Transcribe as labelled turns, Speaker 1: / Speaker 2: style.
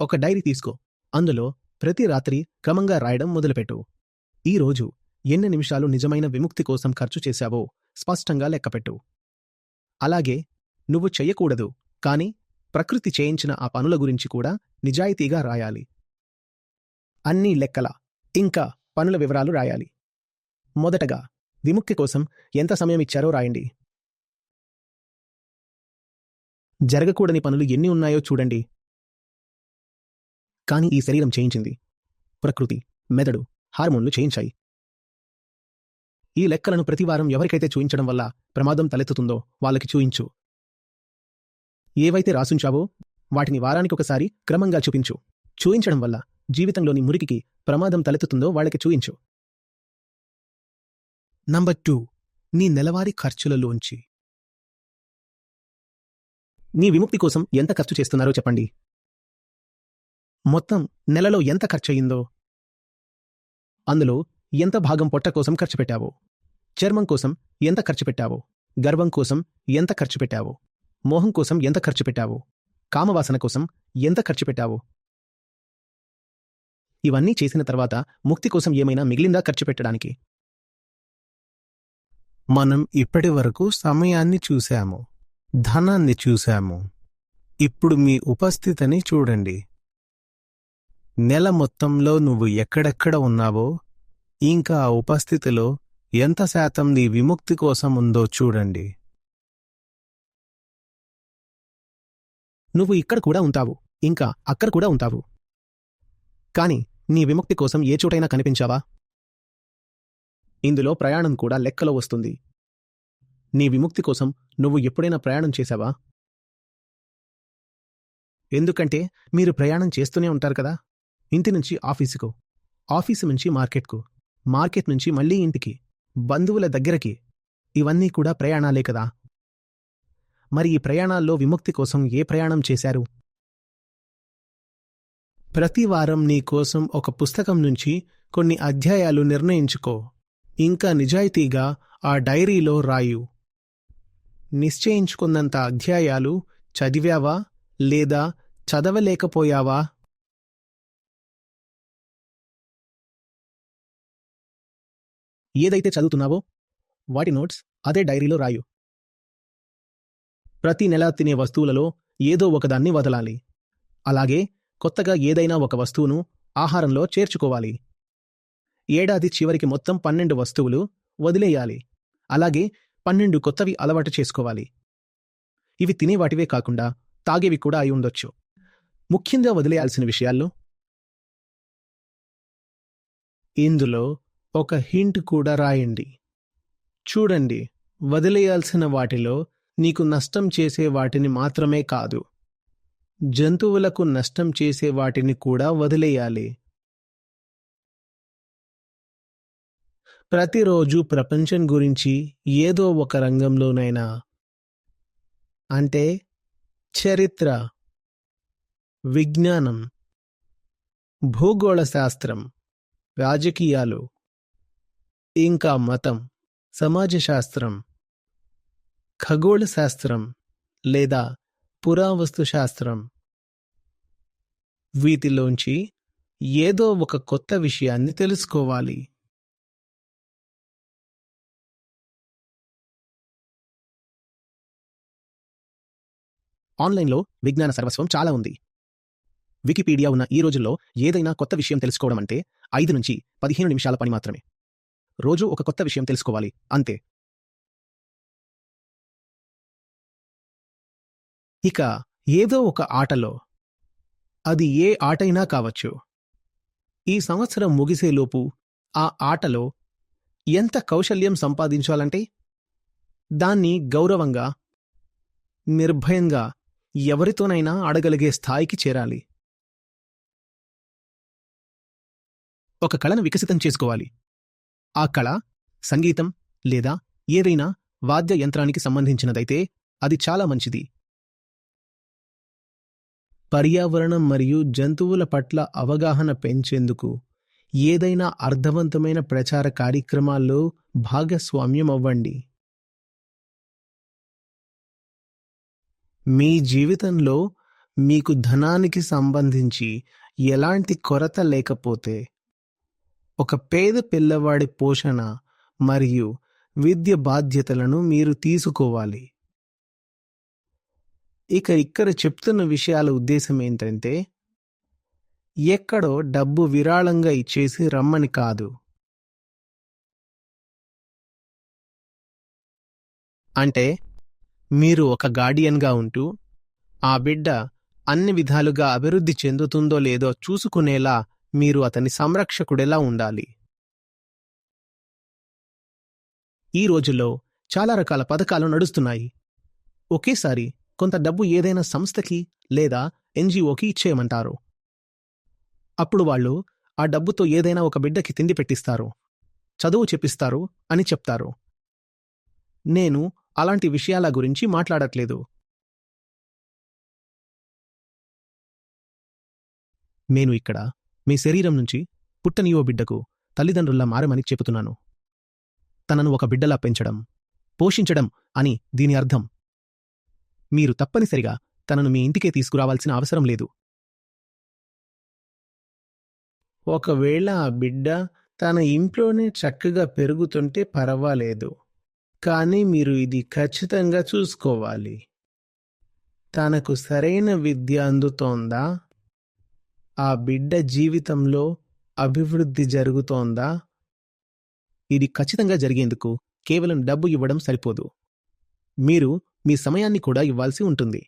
Speaker 1: ఒక డైరీ తీసుకో. అందులో ప్రతి రాత్రి క్రమంగా రాయడం మొదలుపెట్టు. ఈ రోజు ఎన్ని నిమిషాలు నిజమైన విముక్తి కోసం ఖర్చు చేశావో స్పష్టంగా లెక్కపెట్టు. అలాగే నువ్వు చెయ్యకూడదు కాని ప్రకృతి చేయించిన ఆ పనుల గురించి కూడా నిజాయితీగా రాయాలి. అన్నీ లెక్కల, ఇంకా పనుల వివరాలు రాయాలి. మొదటగా విముక్తి కోసం ఎంత సమయం ఇచ్చారో రాయండి. జరగకూడని పనులు ఎన్ని ఉన్నాయో చూడండి. కాని ఈ శరీరం చేయించింది. ప్రకృతి, మెదడు, హార్మోన్లు చేయించాయి. ఈ లెక్కలను ప్రతివారం ఎవరికైతే చూయించడం వల్ల ప్రమాదం తలెత్తుతుందో వాళ్ళకి చూయించు. ఏవైతే రాసుంచావో వాటిని వారానికొకసారి క్రమంగా చూపించు. చూయించడం వల్ల జీవితంలోని మురికికి ప్రమాదం తలెత్తుతుందో వాళ్ళకి చూయించు. నంబర్ 2, నీ నెలవారీ ఖర్చులలోంచి నీ విముక్తి కోసం ఎంత ఖర్చు చేస్తున్నారో చెప్పండి. మొత్తం నెలలో ఎంత ఖర్చయిందో, అందులో ఎంత భాగం పొట్ట కోసం ఖర్చు పెట్టావో, చర్మం కోసం ఎంత ఖర్చు పెట్టావో, గర్వం కోసం ఎంత ఖర్చు పెట్టావో, మోహం కోసం ఎంత ఖర్చు పెట్టావో, కామవాసన కోసం ఎంత ఖర్చు పెట్టావో. ఇవన్నీ చేసిన తర్వాత ముక్తి కోసం ఏమైనా మిగిలిందా ఖర్చు పెట్టడానికి?
Speaker 2: మనం ఇప్పటి వరకు సమయాన్ని చూశాము, ధనాన్ని చూశాము. ఇప్పుడు మీ ఉపస్థితిని చూడండి. నెల మొత్తంలో నువ్వు ఎక్కడెక్కడ ఉన్నావో, ఇంకా ఆ ఉపస్థితిలో ఎంత శాతం నీ విముక్తి కోసం ఉందో చూడండి.
Speaker 1: నువ్వు ఇక్కడ కూడా ఉంటావు, ఇంకా అక్కడ కూడా ఉంటావు. కాని నీ విముక్తి కోసం ఏ చోటైనా కనిపించావా? ఇందులో ప్రయాణం కూడా లెక్కలో వస్తుంది. నీ విముక్తి కోసం నువ్వు ఎప్పుడైనా ప్రయాణం చేశావా? ఎందుకంటే మీరు ప్రయాణం చేస్తూనే ఉంటారు కదా. ఇంటి నుంచి ఆఫీసుకు, ఆఫీసు నుంచి మార్కెట్కు, మార్కెట్ నుంచి మళ్లీ ఇంటికి, బంధువుల దగ్గరికి. ఇవన్నీ కూడా ప్రయాణాలే కదా. మరి ఈ ప్రయాణాల్లో విముక్తి కోసం ఏ ప్రయాణం చేశారు? ప్రతి వారం నీ కోసం ఒక పుస్తకం నుంచి కొన్ని అధ్యాయాలు నిర్ణయించుకో. ఇంకా నిజాయితీగా ఆ డైరీలో రాయు. నిశ్చయించుకున్నంత అధ్యాయాలు చదివావా లేదా చదవలేకపోయావా? ఏదైతే చదువుతున్నావో వాటి నోట్స్ అదే డైరీలో రాయు. ప్రతి నెల తినే వస్తువులలో ఏదో ఒకదాన్ని వదలాలి. అలాగే కొత్తగా ఏదైనా ఒక వస్తువును ఆహారంలో చేర్చుకోవాలి. ఏడాది చివరికి మొత్తం 12 వస్తువులు వదిలేయాలి. అలాగే 12 కొత్తవి అలవాటు చేసుకోవాలి. ఇవి తినేవాటివే కాకుండా తాగేవి కూడా అయి ఉండొచ్చు. ముఖ్యంగా వదిలేయాల్సిన విషయాల్లో ఇందులో ఒక హింట్ కూడా రాయండి. చూడండి, వదిలేయాల్సిన వాటిలో నీకు నష్టం చేసే వాటిని మాత్రమే కాదు, జంతువులకు నష్టం చేసే వాటిని కూడా వదిలేయాలి. ప్రతిరోజు ప్రపంచం గురించి ఏదో ఒక రంగంలోనైనా, అంటే చరిత్ర, విజ్ఞానం, భూగోళ శాస్త్రం, రాజకీయాలు, ఇంకా మతం, సమాజశాస్త్రం, ఖగోళ శాస్త్రం లేదా పురావస్తు శాస్త్రం, వీటిలోంచి ఏదో ఒక కొత్త విషయాన్ని తెలుసుకోవాలి. ఆన్లైన్లో విజ్ఞాన సర్వస్వం చాలా ఉంది. వికీపీడియా ఉన్న ఈ రోజుల్లో ఏదైనా కొత్త విషయం తెలుసుకోవడం అంటే 5 నుంచి 15 నిమిషాల పని మాత్రమే. రోజూ ఒక కొత్త విషయం తెలుసుకోవాలి, అంతే. ఇక ఏదో ఒక ఆటలో, అది ఏ ఆటైనా కావచ్చు, ఈ సంవత్సరం ముగిసేలోపు ఆ ఆటలో ఎంత కౌశల్యం సంపాదించాలంటే దాన్ని గౌరవంగా, నిర్భయంగా ఎవరితోనైనా ఆడగలిగే స్థాయికి చేరాలి. ఒక కళను వికసితం చేసుకోవాలి. ఆ కళ సంగీతం లేదా ఏదైనా వాద్య యంత్రానికి సంబంధించినదైతే అది చాలా మంచిది. పర్యావరణం మరియు జంతువుల పట్ల అవగాహన పెంచేందుకు ఏదైనా అర్థవంతమైన ప్రచార కార్యక్రమాల్లో భాగస్వామ్యం అవ్వండి. మీ జీవితంలో
Speaker 2: మీకు ధనానికి సంబంధించి ఎలాంటి కొరత లేకపోతే ఒక పేద పిల్లవాడి పోషణ మరియు విద్య బాధ్యతలను మీరు తీసుకోవాలి. ఇక్కడ చెప్తున్న విషయాల ఉద్దేశం ఏంటంటే ఎక్కడో డబ్బు విరాళంగా ఇచ్చేసి రమ్మని కాదు. అంటే మీరు ఒక గార్డియన్గా ఉంటూ ఆ బిడ్డ అన్ని విధాలుగా అభివృద్ధి చెందుతుందో లేదో చూసుకునేలా మీరు అతని సంరక్షకుడెలా ఉండాలి. ఈ రోజుల్లో చాలా రకాల పథకాలు నడుస్తున్నాయి. ఒకేసారి కొంత డబ్బు ఏదైనా సంస్థకి లేదా ఎన్జిఓకి ఇచ్చేయమంటారు. అప్పుడు వాళ్ళు ఆ డబ్బుతో ఏదైనా ఒక బిడ్డకి తిండి పెట్టిస్తారు, చదువు చెప్పిస్తారు అని చెప్తారు. నేను అలాంటి విషయాల గురించి మాట్లాడట్లేదు. నేను ఇక్కడ మీ శరీరం నుంచి పుట్టని ఓ బిడ్డకు తల్లిదండ్రుల్లా మారమని చెబుతున్నాను. తనను ఒక బిడ్డలా పెంచడం, పోషించడం అని దీని అర్థం. మీరు తప్పనిసరిగా తనను మీ ఇంటికే తీసుకురావాల్సిన అవసరం లేదు.
Speaker 1: ఒకవేళ ఆ బిడ్డ తన ఇంట్లోనే చక్కగా పెరుగుతుంటే పర్వాలేదు, కానీ మీరు ఇది ఖచ్చితంగా చూసుకోవాలి. తనకు సరైన విద్య అందుతోందా? ఆ బిడ్డ జీవితంలో అభివృద్ధి జరుగుతోందా? ఇది ఖచ్చితంగా జరిగేందుకు కేవలం డబ్బు ఇవ్వడం సరిపోదు. మీరు మీ సమయాన్ని కూడా ఇవ్వాల్సి ఉంటుంది.